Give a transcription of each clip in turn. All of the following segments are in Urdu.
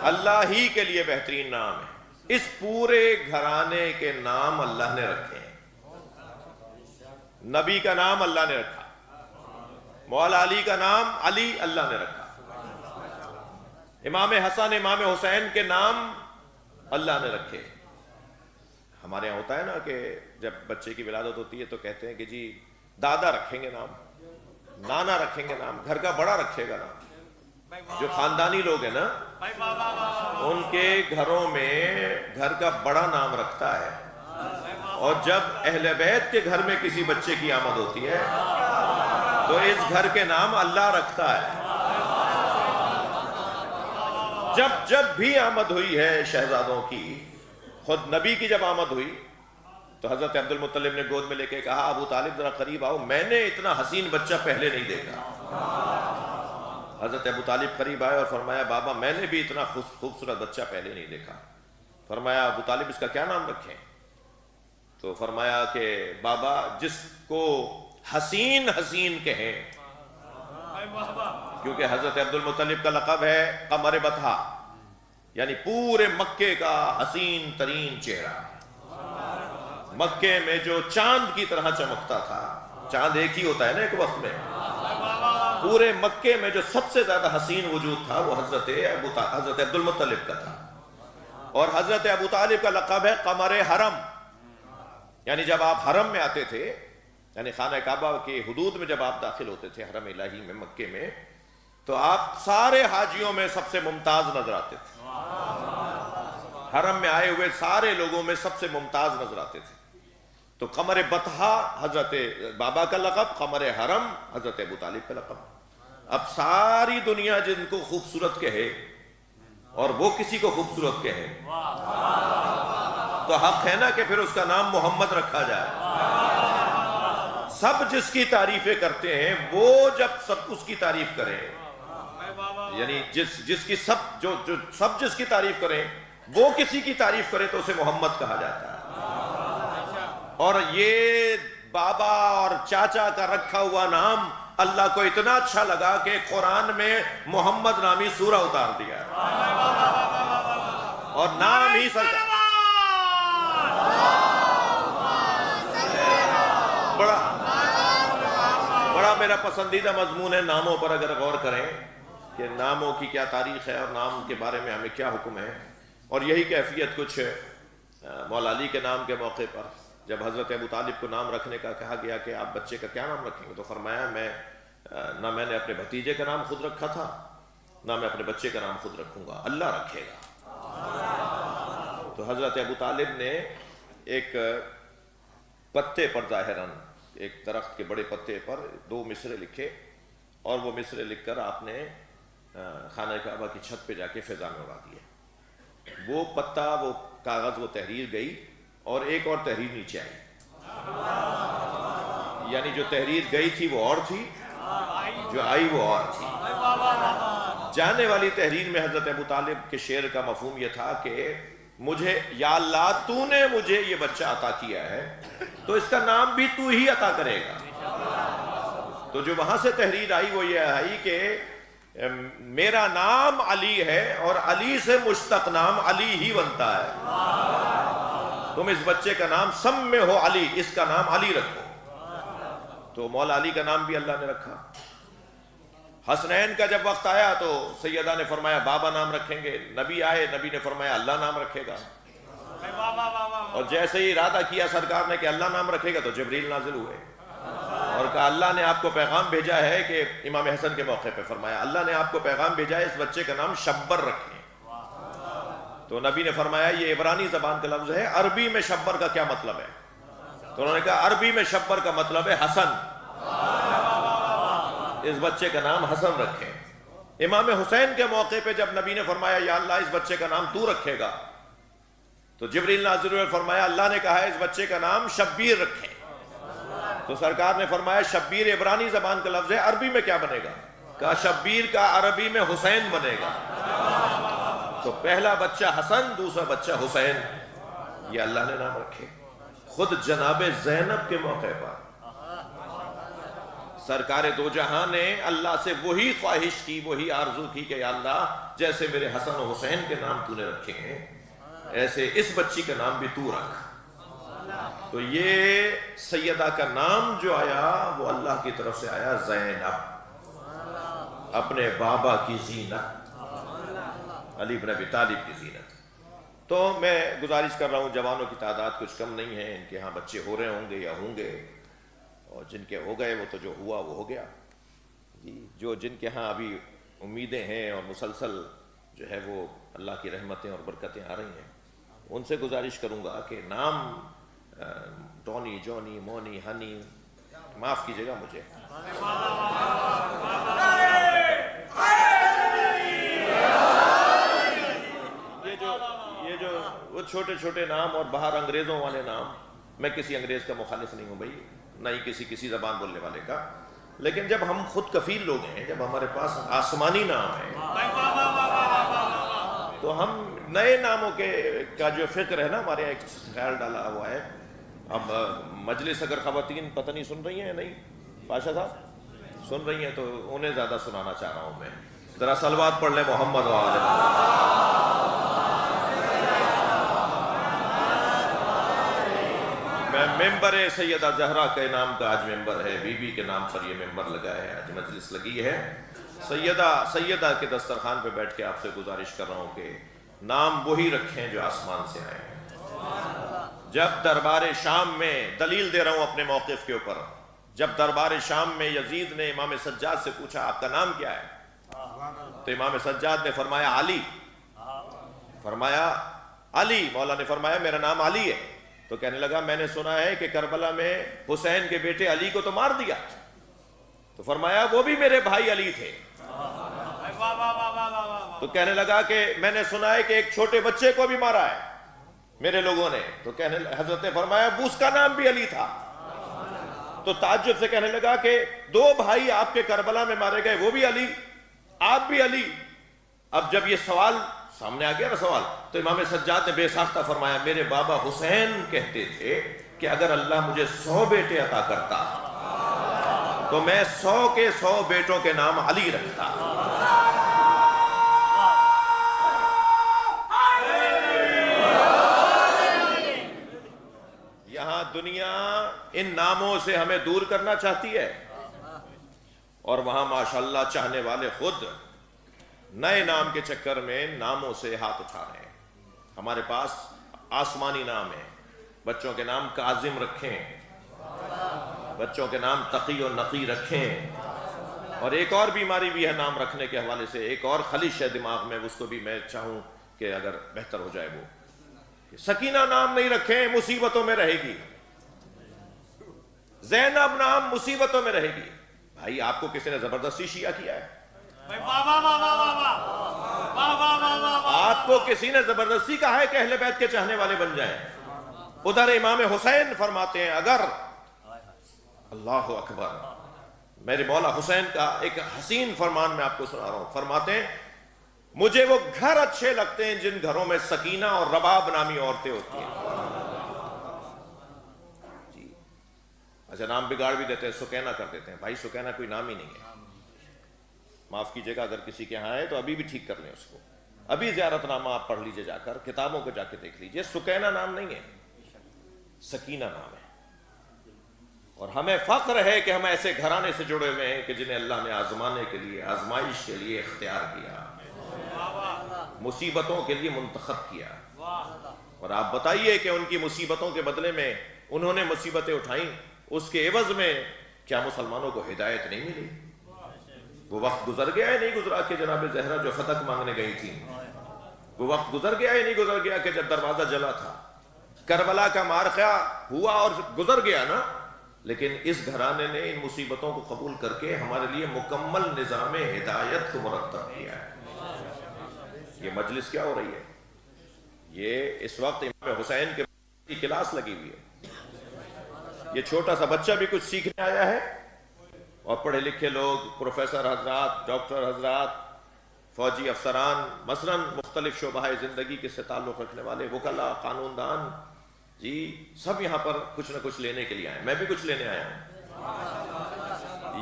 اللہ ہی کے لیے بہترین نام ہے. اس پورے گھرانے کے نام اللہ نے رکھے ہیں. نبی کا نام اللہ نے رکھا, مولا علی کا نام علی اللہ نے رکھا, امام حسن امام حسین کے نام اللہ نے رکھے. ہمارے یہاں ہوتا ہے نا کہ جب بچے کی ولادت ہوتی ہے تو کہتے ہیں کہ جی دادا رکھیں گے نام, نانا رکھیں گے نام, گھر کا بڑا رکھے گا نام. جو خاندانی لوگ ہیں نا ان کے گھروں میں گھر کا بڑا نام رکھتا ہے, اور جب اہل بیت کے گھر میں کسی بچے کی آمد ہوتی ہے تو اس گھر کے نام اللہ رکھتا ہے. جب بھی آمد ہوئی ہے شہزادوں کی, خود نبی کی جب آمد ہوئی تو حضرت عبد المطلب نے گود میں لے کے کہا ابو طالب ذرا قریب آؤ, میں نے اتنا حسین بچہ پہلے نہیں دیکھا. حضرت ابو طالب قریب آئے اور فرمایا بابا میں نے بھی اتنا خوبصورت بچہ پہلے نہیں دیکھا. فرمایا ابو طالب اس کا کیا نام رکھیں؟ تو فرمایا کہ بابا جس کو حسین حسین کہیں, کیونکہ حضرت عبد المطلب کا لقب ہے قمر بطحا, یعنی پورے مکے کا حسین ترین چہرہ. مکے میں جو چاند کی طرح چمکتا تھا, چاند ایک ہی ہوتا ہے نا ایک وقت میں, پورے مکے میں جو سب سے زیادہ حسین وجود تھا وہ حضرت عبد المطلب کا تھا. اور حضرت ابو طالب کا لقب ہے قمر حرم, یعنی جب آپ حرم میں آتے تھے, یعنی خانہ کعبہ کے حدود میں جب آپ داخل ہوتے تھے حرم الہی میں مکے میں, تو آپ سارے حاجیوں میں سب سے ممتاز نظر آتے تھے. حرم میں آئے ہوئے سارے لوگوں میں سب سے ممتاز نظر آتے تھے. تو قمر بطحا حضرت بابا کا لقب, قمر حرم حضرت ابو طالب کا لقب. اب ساری دنیا جن کو خوبصورت کہے اور وہ کسی کو خوبصورت کہے تو حق ہے نا کہ پھر اس کا نام محمد رکھا جائے. سب جس کی تعریفیں کرتے ہیں وہ جب سب اس کی تعریف کریں, یعنی جس کی سب جس کی تعریف کریں وہ کسی کی تعریف کرے تو اسے محمد کہا جاتا ہے. اور یہ بابا اور چاچا کا رکھا ہوا نام اللہ کو اتنا اچھا لگا کہ قرآن میں محمد نامی سورہ اتار دیا ہے, اور نام ہی سرکار. بڑا میرا پسندیدہ مضمون ہے ناموں پر اگر غور کریں کہ ناموں کی کیا تاریخ ہے اور نام کے بارے میں ہمیں کیا حکم ہے. اور یہی کیفیت کچھ مولا علی کے نام کے موقع پر جب حضرت ابو طالب کو نام رکھنے کا کہا گیا کہ آپ بچے کا کیا نام رکھیں گے, تو فرمایا نہ میں نے اپنے بھتیجے کا نام خود رکھا تھا نہ میں اپنے بچے کا نام خود رکھوں گا, اللہ رکھے گا. تو حضرت ابو طالب نے ایک پتے پر ظاہراً ایک درخت کے بڑے پتے پر 2 مصرے لکھے, اور وہ مصرے لکھ کر آپ نے خانہ کعبہ کی چھت پہ جا کے فضا میں اڑا دیے. وہ پتا, وہ کاغذ, وہ تحریر گئی اور ایک اور تحریر نیچے آئی. یعنی جو تحریر گئی تھی وہ اور تھی, جو آئی وہ اور تھی. جانے والی تحریر میں حضرت ابو طالب کے شعر کا مفہوم یہ تھا کہ مجھے یا اللہ تو نے مجھے یہ بچہ عطا کیا ہے تو اس کا نام بھی تو ہی عطا کرے گا. تو جو وہاں سے تحریر آئی وہ یہ آئی کہ میرا نام علی ہے اور علی سے مشتق نام علی ہی بنتا ہے, تم اس بچے کا نام سم میں ہو علی, اس کا نام علی رکھو. تو مولا علی کا نام بھی اللہ نے رکھا. حسنین کا جب وقت آیا تو سیدہ نے فرمایا بابا نام رکھیں گے, نبی آئے, نبی نے فرمایا اللہ نام رکھے گا. اور جیسے ہی ارادہ کیا سرکار نے کہ اللہ نام رکھے گا تو جبریل نازل ہوئے اور کہا اللہ نے آپ کو پیغام بھیجا ہے کہ امام حسن کے موقع پہ فرمایا اللہ نے آپ کو پیغام بھیجا ہے اس بچے کا نام شبر رکھیں. تو نبی نے فرمایا یہ عبرانی زبان کا لفظ ہے, عربی میں شبر کا کیا مطلب ہے؟ تو انہوں نے کہا عربی میں شبر کا مطلب ہے حسن, اس بچے کا نام حسن رکھیں. امام حسین کے موقع پہ جب نبی نے فرمایا یا اللہ اس بچے کا نام تو رکھے گا, تو جبریل نازل ہوئے فرمایا اللہ نے کہا ہے اس بچے کا نام شبیر رکھیں. تو سرکار نے فرمایا شبیر عبرانی زبان کا لفظ ہے, عربی میں کیا بنے گا؟ کہا شبیر کا عربی میں حسین بنے گا. تو پہلا بچہ حسن, دوسرا بچہ حسین, یہ اللہ نے نام رکھے. خود جناب زینب کے موقع پر سرکار دو جہاں نے اللہ سے وہی خواہش کی، وہی آرزو کی کہ یا اللہ جیسے میرے حسن و حسین کے نام تو نے رکھے ہیں ایسے اس بچی کا نام بھی تو رکھ۔ تو یہ سیدہ کا نام جو آیا وہ اللہ کی طرف سے آیا، زینب، اپنے بابا کی زینت، علی بن ابی طالب کی زینت۔ تو میں گزارش کر رہا ہوں، جوانوں کی تعداد کچھ کم نہیں ہے، ان کے ہاں بچے ہو رہے ہوں گے یا ہوں گے، اور جن کے ہو گئے وہ تو جو ہوا وہ ہو گیا جی، جو جن کے ہاں ابھی امیدیں ہیں اور مسلسل جو ہے وہ اللہ کی رحمتیں اور برکتیں آ رہی ہیں، ان سے گزارش کروں گا کہ نام ٹونی، جونی، مونی، ہنی، معاف کیجیے گا مجھے، یہ جو وہ چھوٹے چھوٹے نام اور باہر انگریزوں والے نام، میں کسی انگریز کا مخالف نہیں ہوں بھائی، نہ ہی کسی زبان بولنے والے کا، لیکن جب ہم خود کفیل لوگ ہیں، جب ہمارے پاس آسمانی نام ہے تو ہم نئے ناموں کا جو فکر ہے نا ہمارے یہاں ایک خیال ڈالا ہوا ہے۔ اب مجلس اگر خواتین پتہ نہیں سن رہی ہیں، نہیں پاشا صاحب سن رہی ہیں تو انہیں زیادہ سنانا چاہ رہا ہوں میں، ذرا صلوات پڑھ لیں محمد وآلہ محمد۔ میں ممبر سیدہ زہرا کے نام کا آج ممبر ہے، بی بی کے نام پر یہ ممبر لگا ہے، آج مجلس لگی ہے، سیدہ کے دسترخوان پہ بیٹھ کے آپ سے گزارش کر رہا ہوں کہ نام وہی رکھیں جو آسمان سے آئے ہیں۔ جب دربار شام میں، دلیل دے رہا ہوں اپنے موقف کے اوپر، جب دربار شام میں یزید نے امام سجاد سے پوچھا آپ کا نام کیا ہے، تو امام سجاد نے فرمایا علی، فرمایا علی، مولا نے فرمایا میرا نام علی ہے، تو کہنے لگا میں نے سنا ہے کہ کربلا میں حسین کے بیٹے علی کو تو مار دیا، تو فرمایا وہ بھی میرے بھائی علی تھے، تو کہنے لگا کہ میں نے سنا ہے کہ ایک چھوٹے بچے کو بھی مارا ہے میرے لوگوں نے، تو حضرت نے فرمایا اس کا نام بھی علی تھا، تو تعجب سے کہنے لگا کہ دو بھائی آپ کے کربلا میں مارے گئے، وہ بھی علی، آپ بھی علی۔ اب جب یہ سوال سامنے آ گیا نا سوال، تو امام سجاد نے بے ساختہ فرمایا میرے بابا حسین کہتے تھے کہ اگر اللہ مجھے 100 بیٹے عطا کرتا تو میں 100 کے 100 بیٹوں کے نام علی رکھتا۔ یہاں دنیا ان ناموں سے ہمیں دور کرنا چاہتی ہے، اور وہاں ماشاءاللہ چاہنے والے خود نئے نام کے چکر میں ناموں سے ہاتھ اٹھا رہے ہیں۔ ہمارے پاس آسمانی نام ہے، بچوں کے نام کاظم رکھیں، بچوں کے نام تقی و نقی رکھیں، اور ایک اور بیماری بھی ہے نام رکھنے کے حوالے سے، ایک اور خلش ہے دماغ میں، اس کو بھی میں چاہوں کہ اگر بہتر ہو جائے وہ کہ سکینہ نام نہیں رکھیں، مصیبتوں میں رہے گی، زینب نام مصیبتوں میں رہے گی۔ بھائی آپ کو کسی نے زبردستی شیعہ کیا ہے؟ آپ کو کسی نے زبردستی کہا ہے کہ اہل بیت کے چاہنے والے بن جائیں؟ ادھر امام حسین فرماتے ہیں، اگر اللہ اکبر، میرے مولا حسین کا ایک حسین فرمان میں آپ کو سنا رہا ہوں، فرماتے ہیں مجھے وہ گھر اچھے لگتے ہیں جن گھروں میں سکینہ اور رباب نامی عورتیں ہوتی ہیں۔ جی اچھا، نام بگاڑ بھی دیتے ہیں، سکینہ کر دیتے ہیں، بھائی سکینہ کوئی نام ہی نہیں ہے، معاف کیجئے گا اگر کسی کے ہاں ہے تو ابھی بھی ٹھیک کر لیں اس کو، ابھی زیارت نامہ آپ پڑھ لیجئے، جا کر کتابوں کو جا کے دیکھ لیجئے، سکینہ نام نہیں ہے، سکینہ نام ہے۔ اور ہمیں فخر ہے کہ ہم ایسے گھرانے سے جڑے ہوئے ہیں کہ جنہیں اللہ نے آزمانے کے لیے، آزمائش کے لیے اختیار کیا، مصیبتوں کے لیے منتخب کیا۔ اور آپ بتائیے کہ ان کی مصیبتوں کے بدلے میں انہوں نے مصیبتیں اٹھائیں، اس کے عوض میں کیا مسلمانوں کو ہدایت نہیں ملی؟ وہ وقت گزر گیا ہے نہیں گزرا کہ جناب زہرا جو فتح مانگنے گئی تھی، وہ وقت گزر گیا ہے نہیں گزر گیا کہ جب دروازہ جلا تھا، کربلا کا معرکہ ہوا اور گزر گیا نا، لیکن اس گھرانے نے ان مصیبتوں کو قبول کر کے ہمارے لیے مکمل نظام ہدایت کو مرتب کیا ہے۔ یہ مجلس کیا ہو رہی ہے؟ یہ اس وقت امام حسین کی کلاس لگی ہوئی ہے، یہ چھوٹا سا بچہ بھی کچھ سیکھنے آیا ہے، اور پڑھے لکھے لوگ، پروفیسر حضرات، ڈاکٹر حضرات، فوجی افسران، مثلاً مختلف شعبہ زندگی کے سے تعلق رکھنے والے وکلاء، قانون دان، جی سب یہاں پر کچھ نہ کچھ لینے کے لیے آئے، میں بھی کچھ لینے آیا ہوں۔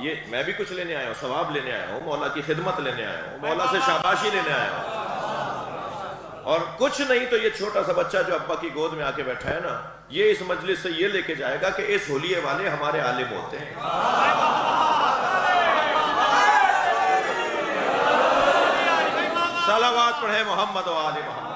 یہ میں بھی کچھ لینے آیا ہوں، ثواب لینے آیا ہوں، مولا کی خدمت لینے آیا ہوں، مولا سے شاباشی لینے آیا ہوں، اور کچھ نہیں تو یہ چھوٹا سا بچہ جو ابا کی گود میں آ کے بیٹھا ہے نا، یہ اس مجلس سے یہ لے کے جائے گا کہ اس ہولیے والے ہمارے عالم ہوتے ہیں۔ صلوات پڑھے محمد و آل محمد۔